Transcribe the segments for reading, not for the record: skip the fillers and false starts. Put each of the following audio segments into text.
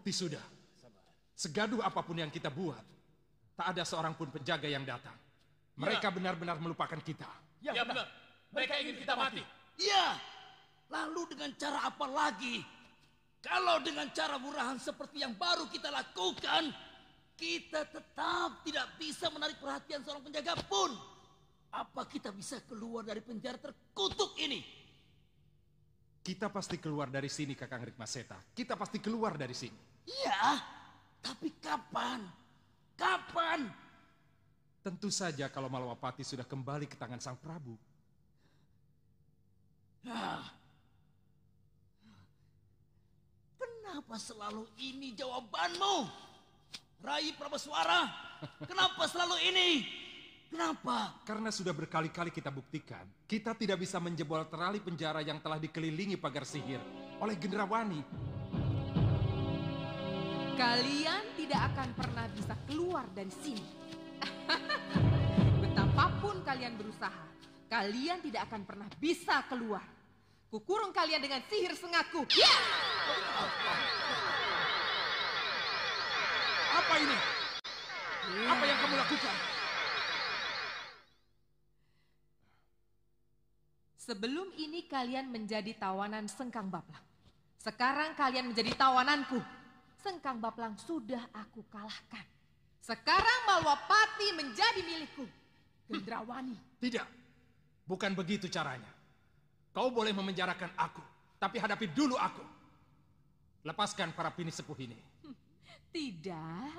Terbukti sudah. Segaduh apapun yang kita buat, tak ada seorang pun penjaga yang datang. Mereka benar-benar melupakan kita. Ya benar. Mereka ingin kita mati. Ya, lalu dengan cara apa lagi? Kalau dengan cara murahan seperti yang baru kita lakukan, kita tetap tidak bisa menarik perhatian seorang penjaga pun. Apa kita bisa keluar dari penjara terkutuk ini? Kita pasti keluar dari sini, Kakang Rikmaseta. Kita pasti keluar dari sini. Iya, tapi kapan? Kapan? Tentu saja kalau Malawapati sudah kembali ke tangan Sang Prabu. Kenapa selalu ini jawabanmu? Rai Prabeswara, kenapa selalu ini? Kenapa? Karena sudah berkali-kali kita buktikan, kita tidak bisa menjebol terali penjara yang telah dikelilingi pagar sihir oleh Gendrawani. Kalian tidak akan pernah bisa keluar dari sini. Betapapun kalian berusaha, kalian tidak akan pernah bisa keluar. Kukurung kalian dengan sihir sengaku. Apa ini? Apa yang kamu lakukan? Sebelum ini kalian menjadi tawanan Sengkang Baplang. Sekarang kalian menjadi tawananku. Sengkang Baplang sudah aku kalahkan. Sekarang Malwapati menjadi milikku. Gendrawani. Tidak, bukan begitu caranya. Kau boleh memenjarakan aku, tapi hadapi dulu aku. Lepaskan para pini sepuh ini. Tidak,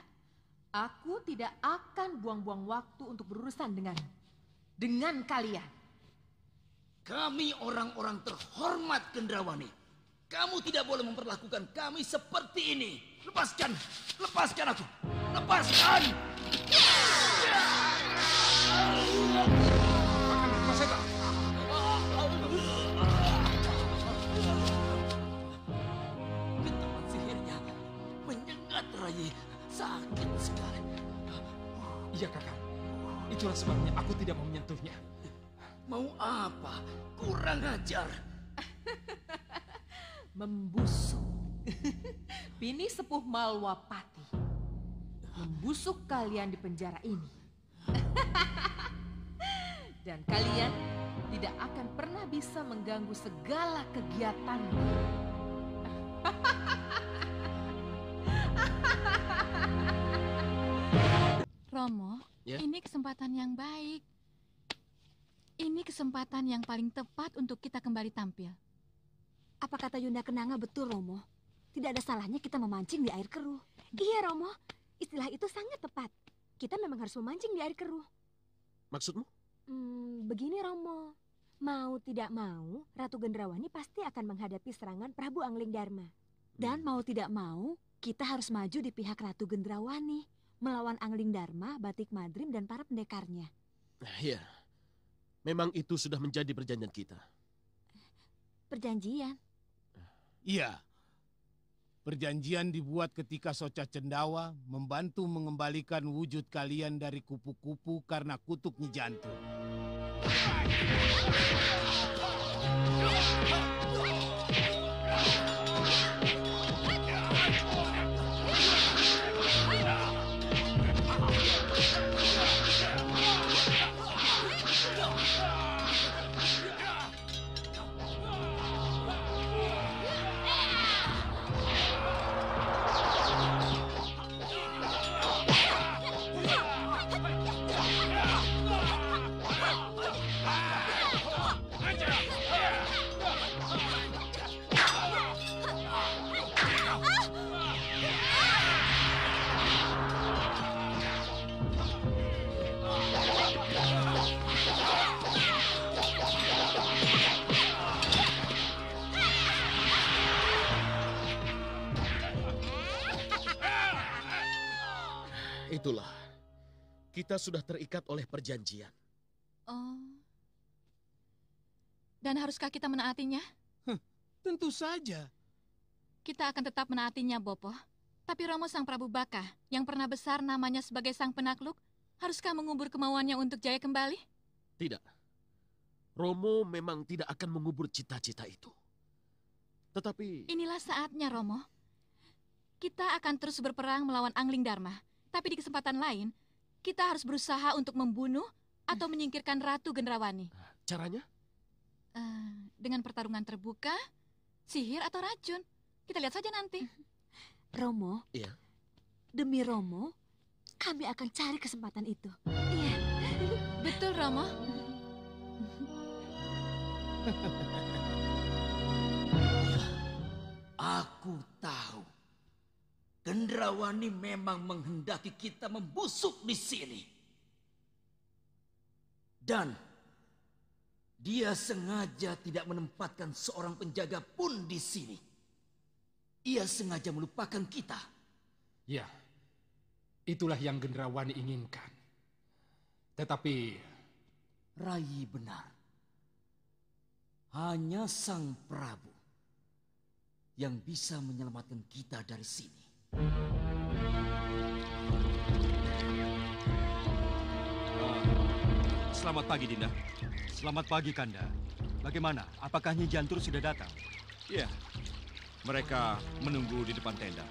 aku tidak akan buang-buang waktu untuk berurusan dengan kalian. Kami orang-orang terhormat Gendrawani. Kamu tidak boleh memperlakukan kami seperti ini. Lepaskan, lepaskan aku. Lepaskan. Kakang Rikmaseta. Getaran sihirnya menyengat Rai. Sakit sekali. Iya, Kakang. Itulah sebabnya aku tidak mau menyentuhnya. Mau apa? Kurang ajar. Membusuk. Pini sepuh Malwapati. Membusuk kalian di penjara ini. Dan kalian tidak akan pernah bisa mengganggu segala kegiatanku. Romo, Ya? ini kesempatan yang baik. Ini kesempatan yang paling tepat untuk kita kembali tampil. Apa kata Yunda Kenanga betul, Romo? Tidak ada salahnya kita memancing di air keruh. Iya, Romo. Istilah itu sangat tepat. Kita memang harus memancing di air keruh. Maksudmu? Begini, Romo. Mau tidak mau, Ratu Gendrawani pasti akan menghadapi serangan Prabu Angling Dharma. Dan mau tidak mau, kita harus maju di pihak Ratu Gendrawani. Melawan Angling Dharma, Batik Madrim, dan para pendekarnya. Iya. Memang itu sudah menjadi perjanjian kita. Perjanjian. Iya. Perjanjian dibuat ketika Soca Cendawa membantu mengembalikan wujud kalian dari kupu-kupu karena kutuk Nyi Jantung. Itulah. Kita sudah terikat oleh perjanjian. Oh. Dan haruskah kita menaatinya? Tentu saja. Kita akan tetap menaatinya, Bopo. Tapi Romo Sang Prabu Baka, yang pernah besar namanya sebagai Sang Penakluk, haruskah mengubur kemauannya untuk jaya kembali? Tidak. Romo memang tidak akan mengubur cita-cita itu. Tetapi... Inilah saatnya, Romo. kita akan terus berperang melawan Angling Dharma. Tapi di kesempatan lain, kita harus berusaha untuk membunuh atau menyingkirkan Ratu Gendrawani. Caranya? Dengan pertarungan terbuka, sihir atau racun. Kita lihat saja nanti. Romo, Iya. demi Romo, kami akan cari kesempatan itu. Iya. Betul, Romo. Aku tahu. Gendrawani memang menghendaki kita membusuk di sini. Dan dia sengaja tidak menempatkan seorang penjaga pun di sini. Ia sengaja melupakan kita. Ya, itulah yang Gendrawani inginkan. Tetapi Rai benar. Hanya Sang Prabu yang bisa menyelamatkan kita dari sini. Selamat pagi, Dinda. Selamat pagi, Kanda. Bagaimana? Apakah Nyi Jantur sudah datang? Iya, mereka menunggu di depan tenda.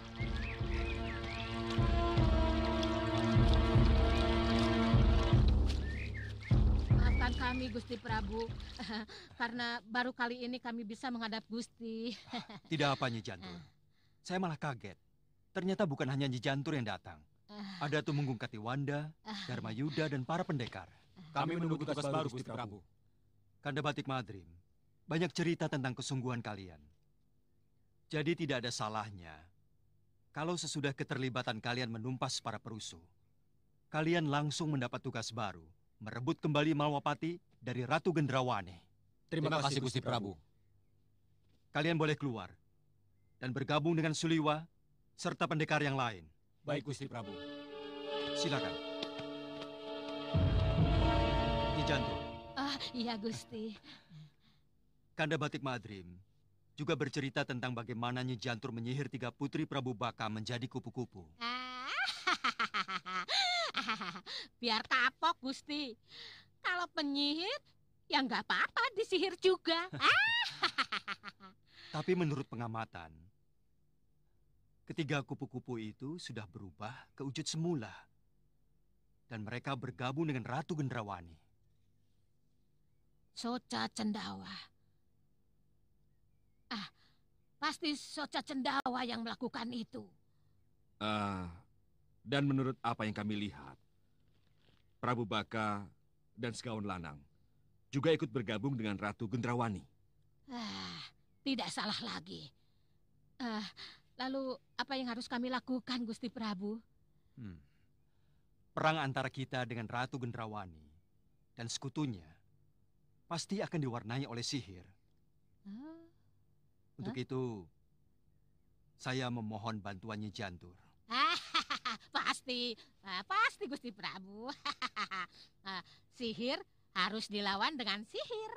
Maafkan kami, Gusti Prabu. Karena baru kali ini kami bisa menghadap Gusti. Tidak apa, Nyi Jantur. Saya malah kaget. Ternyata bukan hanya Nyi Jantur yang datang. Ada Tumenggung Katiwanda, Dharma Yuda, dan para pendekar. Kami menunggu tugas baru, Gusti Prabu. Kanda Batik Madrim, banyak cerita tentang kesungguhan kalian. Jadi tidak ada salahnya kalau sesudah keterlibatan kalian menumpas para perusuh, kalian langsung mendapat tugas baru, merebut kembali Malwapati dari Ratu Gendrawani. Terima kasih, Gusti Prabu. Kalian boleh keluar dan bergabung dengan Suliwa serta pendekar yang lain. Baik, Gusti Prabu. Silakan. Nyi Jantur, Iya, Gusti. Kanda Batik Madrim juga bercerita tentang bagaimana Nyi Jantur menyihir 3 putri Prabu Baka menjadi kupu-kupu. Biar kapok, Gusti. Kalau penyihir, ya nggak apa-apa disihir juga. Tapi menurut pengamatan, ketiga kupu-kupu itu sudah berubah ke wujud semula. Dan mereka bergabung dengan Ratu Gendrawani. Soca Cendawa. Pasti Soca Cendawa yang melakukan itu. Dan menurut apa yang kami lihat, Prabu Baka dan Segawan Lanang juga ikut bergabung dengan Ratu Gendrawani. Tidak salah lagi. Lalu apa yang harus kami lakukan, Gusti Prabu? Perang antara kita dengan Ratu Gendrawani dan sekutunya pasti akan diwarnai oleh sihir. Untuk itu, saya memohon bantuan Nyi Jantur. Pasti Gusti Prabu. Sihir harus dilawan dengan sihir.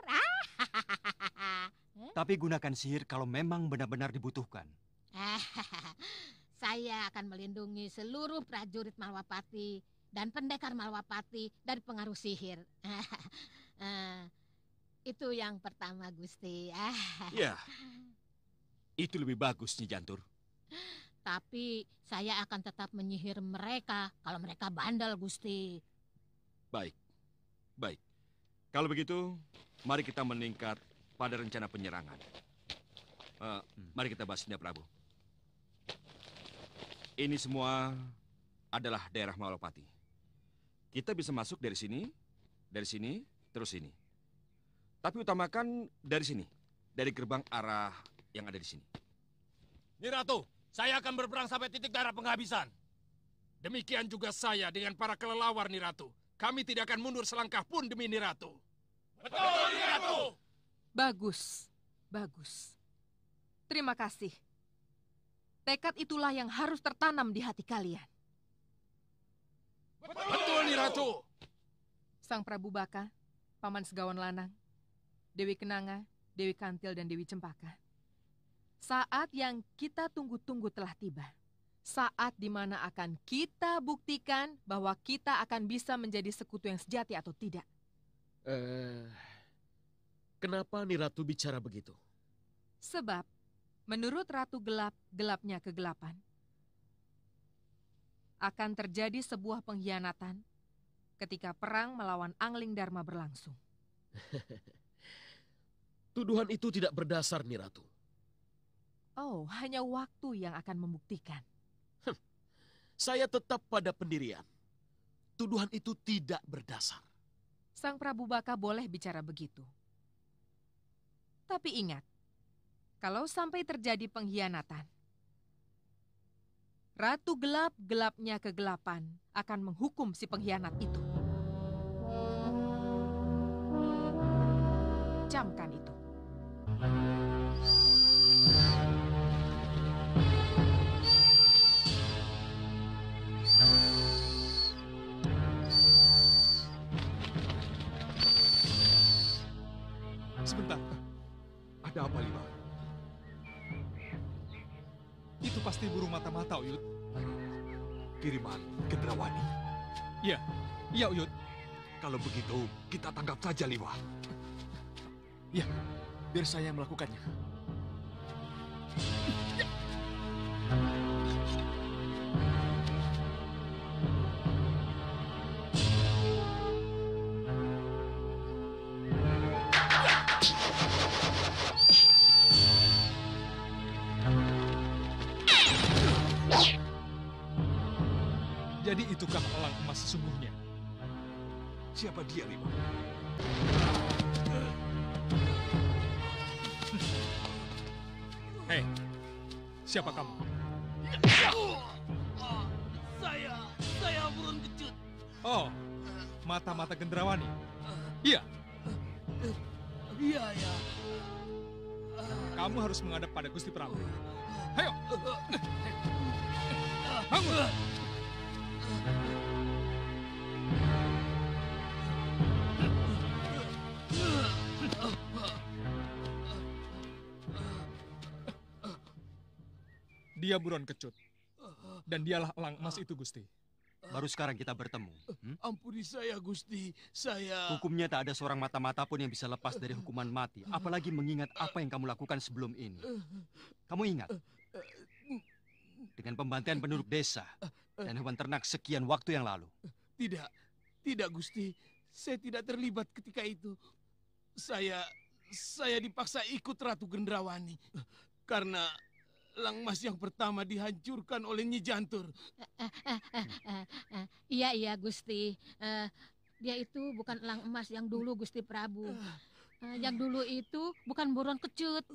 Tapi gunakan sihir kalau memang benar-benar dibutuhkan. Saya akan melindungi seluruh prajurit Malwapati dan pendekar Malwapati dari pengaruh sihir. Itu yang pertama, Gusti. Ya, itu lebih bagus, Nyi Jantur. Tapi saya akan tetap menyihir mereka kalau mereka bandel, Gusti. Baik. Kalau begitu, mari kita meningkat pada rencana penyerangan. Mari kita bahas, Nda Prabu. Ini semua adalah daerah Malwapati. Kita bisa masuk dari sini, terus sini. Tapi utamakan dari sini, dari gerbang arah yang ada di sini. Nyi Ratu, saya akan berperang sampai titik darah penghabisan. Demikian juga saya dengan para kelelawar, Nyi Ratu. Kami tidak akan mundur selangkah pun demi Nyi Ratu. Betul, Nyi Ratu. Bagus. Terima kasih. Tekad itulah yang harus tertanam di hati kalian. Betul, Nyi Ratu. Sang Prabu Baka, Paman Segawan Lanang, Dewi Kenanga, Dewi Kantil, dan Dewi Cempaka. Saat yang kita tunggu-tunggu telah tiba. Saat di mana akan kita buktikan bahwa kita akan bisa menjadi sekutu yang sejati atau tidak. Kenapa Nyi Ratu bicara begitu? Sebab, menurut Ratu Gelap, gelapnya kegelapan, akan terjadi sebuah pengkhianatan ketika perang melawan Angling Dharma berlangsung. Tuduhan itu tidak berdasar, Ni Ratu. Oh, hanya waktu yang akan membuktikan. Saya tetap pada pendirian. Tuduhan itu tidak berdasar. Sang Prabu Baka boleh bicara begitu. Tapi ingat, kalau sampai terjadi pengkhianatan, Ratu gelap-gelapnya kegelapan akan menghukum si pengkhianat itu. Camkan itu. Sebentar. Ada apa, Lima? Itu pasti burung mata-mata, Uyut. Kiriman Gendrawani. Iya, Uyut. Kalau begitu, kita tangkap saja Lima. Ya, biar saya yang melakukannya. Jadi itukah elang emas sesungguhnya? Siapa dia, Lima? Hei, siapa kamu? Saya burung kecut. Oh, mata-mata Gendrawani. Iya. Iya, ya. Kamu harus menghadap pada Gusti Prabu. Ayo. Bangun. Dia buron kecut. Dan dialah elang emas itu, Gusti. Baru sekarang kita bertemu. Ampuni saya, Gusti. Saya... Hukumnya tak ada seorang mata-mata pun yang bisa lepas dari hukuman mati. Apalagi mengingat apa yang kamu lakukan sebelum ini. Kamu ingat? Dengan pembantaian penduduk desa dan hewan ternak sekian waktu yang lalu. Tidak, Gusti. Saya tidak terlibat ketika itu. Saya dipaksa ikut Ratu Gendrawani. Karena elang emas yang pertama dihancurkan oleh Nyi Jantur. Iya, Gusti. Dia itu bukan elang emas yang dulu, Gusti Prabu. Yang dulu itu bukan buron kecut.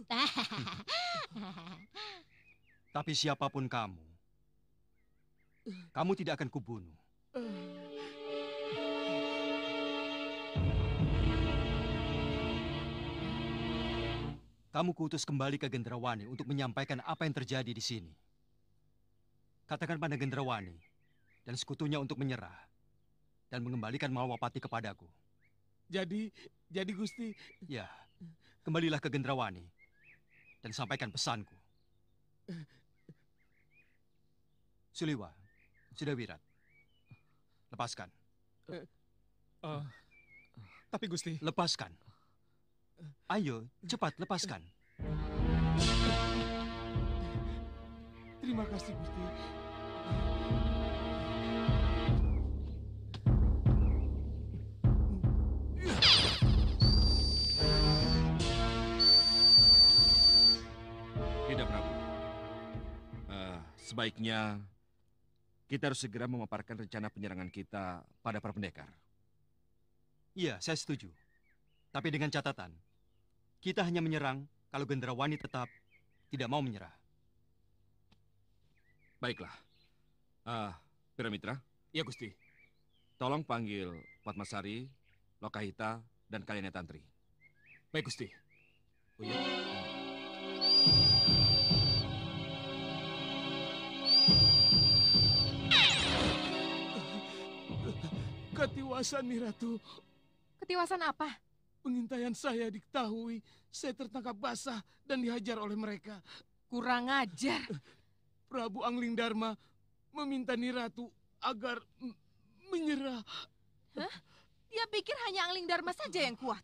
Tapi siapapun kamu tidak akan kubunuh. Kamu kuutus kembali ke Gendrawani untuk menyampaikan apa yang terjadi di sini. Katakan pada Gendrawani dan sekutunya untuk menyerah dan mengembalikan Malwapati kepadaku. Jadi Gusti... Ya, kembalilah ke Gendrawani dan sampaikan pesanku. Suliwa, Sudawirat, lepaskan. Tapi Gusti... Lepaskan. Ayo, cepat lepaskan. Terima kasih, Gusti. Tidak, Prabu. Sebaiknya kita harus segera memaparkan rencana penyerangan kita pada para pendekar. Iya, saya setuju. Tapi dengan catatan, kita hanya menyerang kalau Gendrawani tetap tidak mau menyerah. Baiklah. Piramitra. Ya, Gusti. Tolong panggil Padmasari, Lokahita, dan Kalyana Tantri. Baik, Gusti. Uyut. Ketiwasan, Nyi Ratu. Ketiwasan apa? Pengintaian saya diketahui. Saya tertangkap basah dan dihajar oleh mereka. Kurang ajar. Prabu Angling Dharma meminta Nyi Ratu agar menyerah. Hah? Dia pikir hanya Angling Dharma saja yang kuat.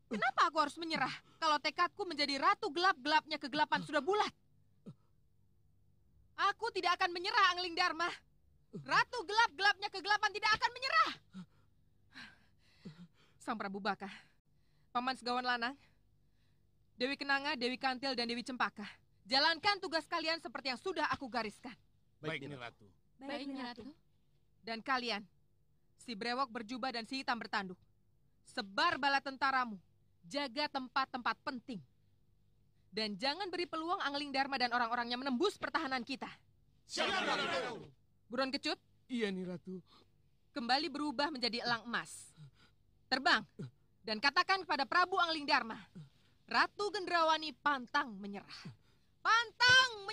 Kenapa aku harus menyerah kalau tekadku menjadi ratu gelap-gelapnya kegelapan sudah bulat? Aku tidak akan menyerah, Angling Dharma. Ratu gelap-gelapnya kegelapan tidak akan menyerah. Sang Prabu Baka, Paman Segawan Lanang, Dewi Kenanga, Dewi Kantil, dan Dewi Cempaka, jalankan tugas kalian seperti yang sudah aku gariskan. Baik, Nyi Ratu. Baik, Nyi Ratu. Dan kalian, si brewok berjubah dan si hitam bertanduk, sebar bala tentaramu, jaga tempat-tempat penting. Dan jangan beri peluang Angling Dharma dan orang-orangnya menembus pertahanan kita. Siap, Ratu. Buron Kecut, Iya, Nyi Ratu. kembali berubah menjadi elang emas. Terbang dan katakan kepada Prabu Angling Dharma, Ratu Gendrawani pantang menyerah. Pantang